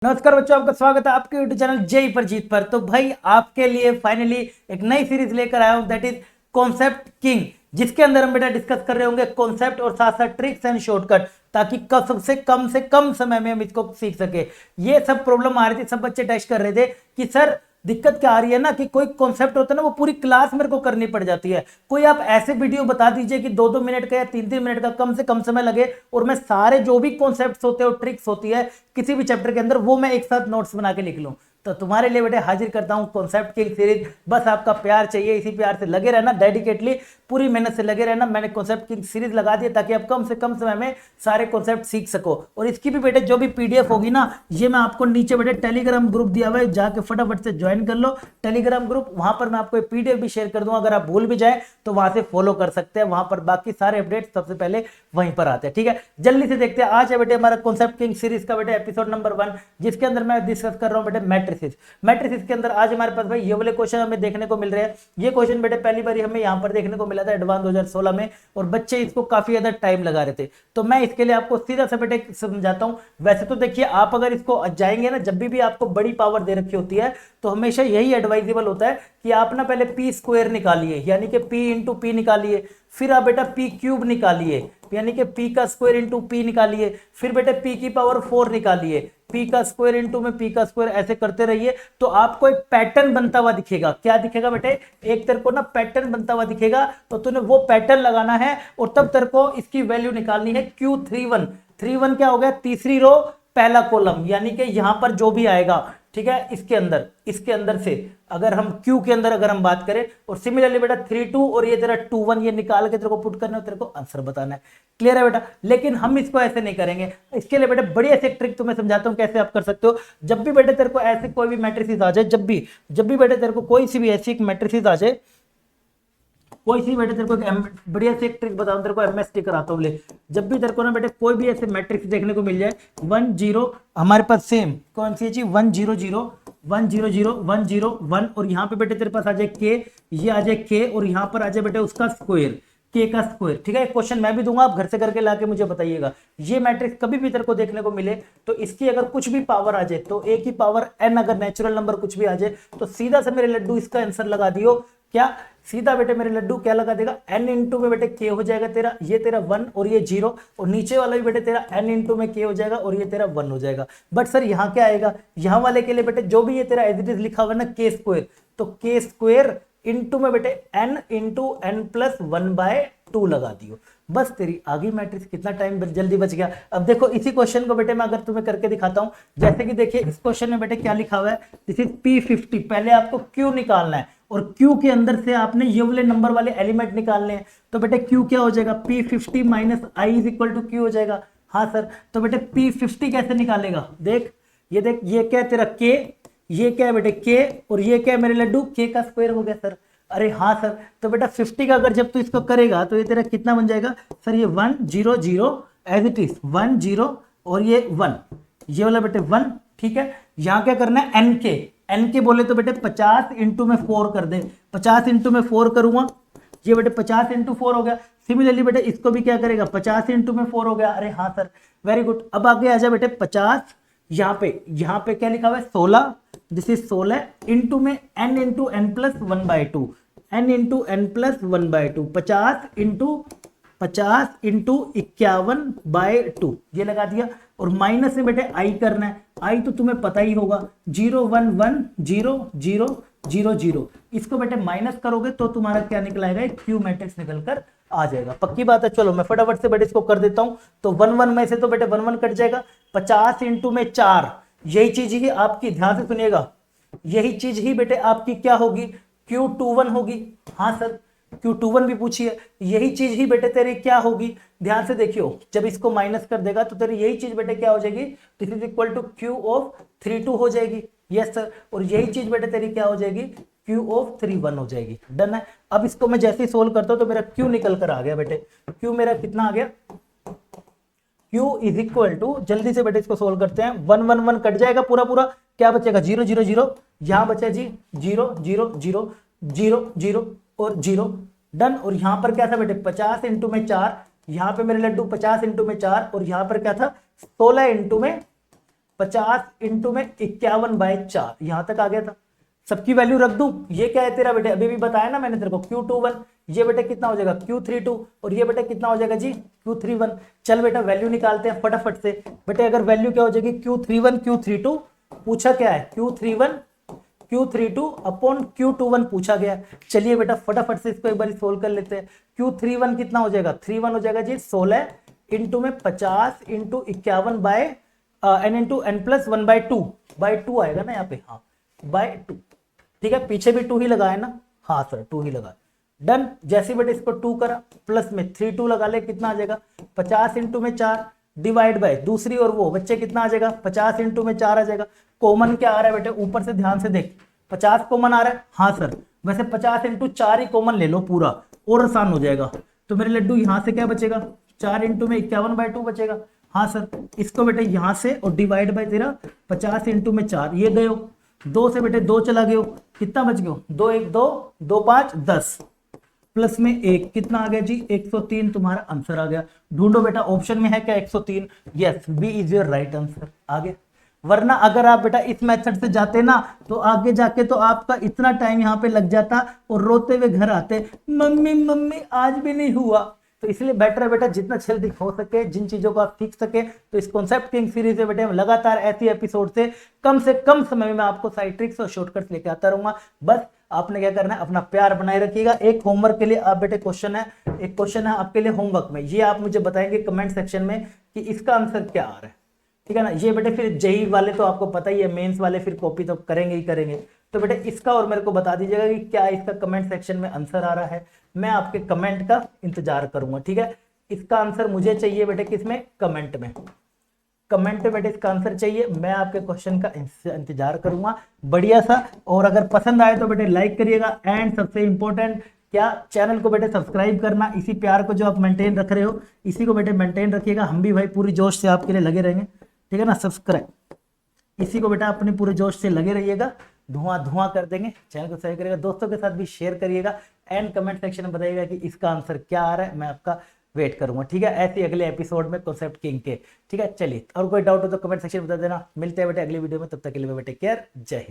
नमस्कार बच्चों, आपका स्वागत है आपके यूट्यूब चैनल जेई पर जीत पर। तो भाई आपके लिए फाइनली एक नई सीरीज लेकर आया हूं, दैट इज कॉन्सेप्ट किंग, जिसके अंदर हम बेटा डिस्कस कर रहे होंगे कॉन्सेप्ट और साथ साथ ट्रिक्स एंड शॉर्टकट, ताकि से कम समय में हम इसको सीख सके। ये सब प्रॉब्लम आ रही थी, सब बच्चे टेस्ट कर रहे थे कि सर दिक्कत क्या आ रही है ना कि कोई कॉन्सेप्ट होता है ना, वो पूरी क्लास मेरे को करनी पड़ जाती है। कोई आप ऐसे वीडियो बता दीजिए कि 2-2 मिनट का या 3-3 मिनट का कम से कम समय लगे, और मैं सारे जो भी कॉन्सेप्ट्स होते हैं और ट्रिक्स होती है किसी भी चैप्टर के अंदर, वो मैं एक साथ नोट्स बना के लिख लूं। तो तुम्हारे लिए बेटे हाजिर करता हूं कॉन्सेप्ट की सीरीज। बस आपका प्यार चाहिए, इसी प्यार से लगे रहना, डेडिकेटली पूरी मेहनत से लगे रहना। मैंने कॉन्सेप्ट की सीरीज लगा दी ताकि आप कम से कम समय में सारे कॉन्सेप्ट सीख सको। और इसकी भी बेटे जो भी पीडीएफ होगी ना, ये मैं आपको नीचे बेटे टेलीग्राम ग्रुप दिया हुआ है, जाके फटाफट से ज्वाइन कर लो टेलीग्राम ग्रुप। वहां पर मैं आपको पीडीएफ भी शेयर कर दूंगा, अगर आप भूल भी जाए तो वहां से फॉलो कर सकते हैं। वहां पर बाकी सारे अपडेट सबसे पहले वहीं पर आते हैं। ठीक है, जल्दी से देखते हैं। आज है बेटे हमारा कॉन्सेप्ट किंग सीरीज का बेटे एपिसोड नंबर 1, जिसके अंदर मैं डिस्कस कर रहा हूं बेटे मैट्रिसेस के अंदर आज हमारे पास भाई ये वाले क्वेश्चन हमें देखने को मिल रहे हैं। ये क्वेश्चन बेटे पहली बार हमें यहाँ पर देखने को मिला था एडवांस 2016 में, और बच्चे इसको काफी ज्यादा टाइम लगा रहे थे। तो मैं इसके लिए आपको सीधा सा बेटे समझाता हूँ। वैसे तो देखिए, आप अगर इसको जाएंगे ना, जब भी आपको बड़ी पावर दे रखी होती है तो हमेशा यही एडवाइजेबल होता है कि आप ना पहले पी स्क्वायर निकालिए, यानी कि पी इंटू पी निकालिए, फिर आप बेटा पी क्यूब निकालिए, यानी कि पी का स्क्वायर इंटू पी निकालिए, फिर बेटे पी की पावर 4 निकालिए, पी का स्क्वायर इंटू में पी का स्क्वायर, ऐसे करते रहिए। तो आपको एक पैटर्न बनता हुआ दिखेगा। क्या दिखेगा बेटे? एक तेरे को ना पैटर्न बनता हुआ दिखेगा, तो तूने वो पैटर्न लगाना है और तब तेरे को इसकी वैल्यू निकालनी है। Q31 31 क्या हो गया? तीसरी रो पहला कॉलम, यानी कि यहां पर जो भी आएगा, ठीक है, इसके अंदर से अगर हम Q के अंदर अगर हम बात करें, और सिमिलरली बेटा 32 और ये तेरा 21, ये निकाल के तेरे को पुट करना है, तेरे को आंसर बताना है। क्लियर है बेटा? लेकिन हम इसको ऐसे नहीं करेंगे। इसके लिए बेटा बड़ी ऐसी ट्रिक तुम्हें समझाता हूं कैसे आप कर सकते हो। जब भी बेटे तेरे को ऐसे कोई भी मैट्रिसेस आ जाए, जब भी बेटे तेरे को कोई सी भी ऐसी मैट्रिसेस आ जाए, कोई सी बेटे तेरे को बढ़िया से एक ट्रिक बताऊं, तेरे को एमएसटी कराता हूं। ले, जब भी तेरे को ना बेटे कोई भी ऐसे मैट्रिक्स देखने को मिल जाए, 1 0, हमारे पास सेम कौन सी है? 1 0 0 1 0 0 1 0 1, और यहाँ पे बेटे तेरे पास आ जाए के, ये आ जाए के, और यहाँ पर आ जाए बेटे उसका स्क्वायर, के का स्क्वायर। ठीक है, क्वेश्चन मैं भी दूंगा, आप घर से करके लाके मुझे बताइएगा। ये मैट्रिक्स कभी भी तेरे को देखने को मिले तो इसकी अगर कुछ भी पावर आ जाए, तो ए की पावर n, अगर नेचुरल नंबर कुछ भी आ जाए, तो सीधा से मेरे लड्डू इसका आंसर लगा दियो। क्या? सीधा बेटे मेरे लड्डू क्या लगा देगा? n इंटू में बेटे के हो जाएगा तेरा, ये तेरा 1 और ये 0, और नीचे वाला भी बेटे तेरा n इंटू में के हो जाएगा और ये तेरा 1 हो जाएगा। बट सर यहाँ क्या आएगा? यहाँ वाले के लिए बेटे जो भी ये तेरा एज इट इज लिखा हुआ है ना, के स्क्वायर, तो के स्क्वायर इंटू में बेटे n इंटू n प्लस 1/2 लगा दियो। बस तेरी आगे मैट्रिक्स। कितना टाइम जल्दी बच गया। अब देखो इसी क्वेश्चन को बेटे मैं अगर तुम्हें करके दिखाता हूं, जैसे कि देखिए इस क्वेश्चन में बेटे क्या लिखा हुआ है, दिस इज P50। पहले आपको Q निकालना है, और Q के अंदर से आपने ये वाले नंबर वाले एलिमेंट निकालने हैं। तो बेटे Q क्या हो जाएगा? P50 minus I is equal to Q हो जाएगा। हाँ सर, तो बेटे P50 कैसे निकालेगा? देख, ये देख, ये क्या है तेरा K, ये क्या है बेटे K, और ये क्या है मेरे लड्डू? K का स्क्वायर हो गया सर। अरे हाँ सर, तो बेटा 50 का अगर जब तू इसको करेगा तो ये तेरा कितना बन जाएगा सर? ये 1 0 0 एज इट इज 1 0, और ये 1, ये वाला बेटे 1। ठीक है, यहाँ क्या करना है? एन के बोले तो बेटे 50 इंटू में 4 कर दे। 50 इंटू में 4 करूंगा, ये बेटे 50 इंटू 4 हो गया। सिमिलरली बेटे इसको भी क्या करेगा? 50 इंटू में 4 हो गया। अरे हाँ सर, वेरी गुड। अब आगे आ जाए बेटे 50, यहाँ पे क्या लिखा हुआ है? 16, दिस इज 16 इंटू में n into n plus 1/2, n into n plus 1/2, 50 into 51/2, ये लगा दिया। और माइनस में बेटे आई करना है। आई तो तुम्हें पता ही होगा, 0 1 1 0 0 0 0। इसको बेटे माइनस करोगे तो तुम्हारा क्या निकल आएगा? क्यू मैट्रिक्स निकल कर आ जाएगा। पक्की बात है। चलो मैं फटाफट से बेटे इसको कर देता हूं। तो 1 1 में से तो बेटे 1 1 कट जाएगा। 50 इंटू में 4, यही चीज ही आपकी, ध्यान से सुनिएगा, यही चीज ही बेटे आपकी क्या होगी? Q21 होगी। हाँ सर, Q21 भी पूछी है, यही चीज ही बेटे तेरी क्या होगी? ध्यान से देखियो, जब इसको माइनस कर देगा तो तेरी यही चीज बेटे क्या हो जाएगी? This is equal to Q of 32 हो जाएगी। यस सर, और यही चीज बेटे तेरी क्या हो जाएगी? Q ऑफ 31 हो जाएगी। डन है। अब इसको मैं जैसे ही सोल्व करता हूं तो मेरा Q निकल कर आ गया बेटे। Q मेरा कितना आ गया? Q इज इक्वल टू, जल्दी से बेटे इसको सोल्व करते हैं, 1 1 1 कट जाएगा पूरा पूरा, क्या बचेगा? 0 0 0, यहां बचा जी 0 0 0 0 0 और 0। डन। और यहां पर क्या था बेटे? 50 इंटू में 4, यहाँ पे मेरे लड्डू 50 इंटू में 4, और यहाँ पर क्या था? 16 इंटू में 50 इंटू में 51/4, यहां तक आ गया था। सबकी वैल्यू रख दूं, ये क्या है तेरा बेटे, अभी भी बताया ना मैंने तेरे को Q21, ये बेटे कितना हो जाएगा Q32, और ये बेटे कितना हो जाएगा जी Q31। चल बेटा वैल्यू निकालते हैं फटाफट से। बेटे अगर वैल्यू क्या हो जाएगी Q31 Q32, पूछा क्या है Q31 Q32 अपॉन Q21 पूछा गया। चलिए बेटा फटाफट से इसको एक बार सोल्व कर लेते हैं। Q31 कितना हो जाएगा, 31 हो जाएगा जी 16 इंटू में 50 into 51 by n into n plus 1/2 आएगा ना यहाँ पे, हाँ by 2। ठीक है, पीछे भी 2 ही लगा है ना, हाँ सर 2 ही लगा। डन, जैसे बेटे इसको 2 करा, प्लस में 3 लगा ले, कितना आ जाएगा 50 इंटू में 4 डिवाइड बाय दूसरी और वो बच्चे कितना आ जाएगा 50 इंटू में 4 आ जाएगा। कॉमन क्या आ रहा है बेटे, ऊपर से ध्यान से देख, 50 कॉमन आ रहा है, हाँ सर। वैसे 50 इंटू 4 ही कॉमन ले लो पूरा, और आसान हो जाएगा। तो मेरे लड्डू यहाँ से क्या बचेगा, 4 इंटू में 51/2 बचेगा, हाँ सर। इसको बेटे यहाँ से और डिवाइड बाय तेरा 50 इंटू में 4, ये गयो 2 से बेटे 2 चला गयो, कितना बच गयो 2 1 2 2 5 10 प्लस में 1 कितना आ गया जी 103, तुम्हारा आंसर आ गया। ढूंढो बेटा ऑप्शन में है क्या 103, yes B is your right answer, आ गया। वरना अगर आप बेटा इस मेथड से जाते ना तो आगे जाके तो आपका इतना टाइम यहाँ पे लग जाता और रोते हुए घर आते, मम्मी मम्मी आज भी नहीं हुआ। तो इसलिए बेटर है बेटा जितना जल्दी हो सके जिन चीजों को आप सीख सके, तो इस कॉन्सेप्ट किंग सीरीज में बेटे लगातार ऐसी एपिसोड से कम समय में आपको सारी ट्रिक्स और शॉर्टकट्स लेके आता रहूंगा। बस आपने क्या करना है, अपना प्यार बनाए रखिएगा। एक होमवर्क के लिए आप बेटे क्वेश्चन है, एक क्वेश्चन है आपके लिए होमवर्क में, ये आप मुझे बताएंगे कमेंट सेक्शन में कि इसका आंसर क्या आ रहा है, ठीक है ना। ये बेटे फिर जेई वाले तो आपको पता ही है, मेंस वाले फिर कॉपी तो करेंगे ही करेंगे। तो बेटे इसका और मेरे को बता दीजिएगा कि क्या इसका कमेंट सेक्शन में आंसर आ रहा है, मैं आपके कमेंट का इंतजार करूंगा, ठीक है। इसका आंसर मुझे चाहिए बेटे किसमें, कमेंट में, कमेंट में बेटे इसका आंसर चाहिए, मैं आपके क्वेश्चन का इंतजार करूंगा बढ़िया सा। और अगर पसंद आए तो बेटे लाइक करिएगा, एंड सबसे इंपॉर्टेंट क्या, चैनल को बेटे सब्सक्राइब करना। इसी प्यार को जो आप मेंटेन रख रहे हो इसी को बेटे मेंटेन रखिएगा, हम भी भाई पूरी जोश से आपके लिए लगे रहेंगे, ठीक है ना। सब्सक्राइब, इसी को बेटा अपने पूरे जोश से लगे रहिएगा, धुआं कर देंगे। चैनल को सब्सक्राइब करिएगा, दोस्तों के साथ भी शेयर करिएगा, एंड कमेंट सेक्शन में बताइएगा कि इसका आंसर क्या आ रहा है, मैं आपका वेट करूंगा, ठीक है। ऐसे अगले एपिसोड में कॉन्सेप्ट किंग के, ठीक है। चलिए, और कोई डाउट हो तो कमेंट सेक्शन में बता देना। मिलते हैं बेटे अगली वीडियो में, तब तक के लिए बेटे केयर, जय हिंद।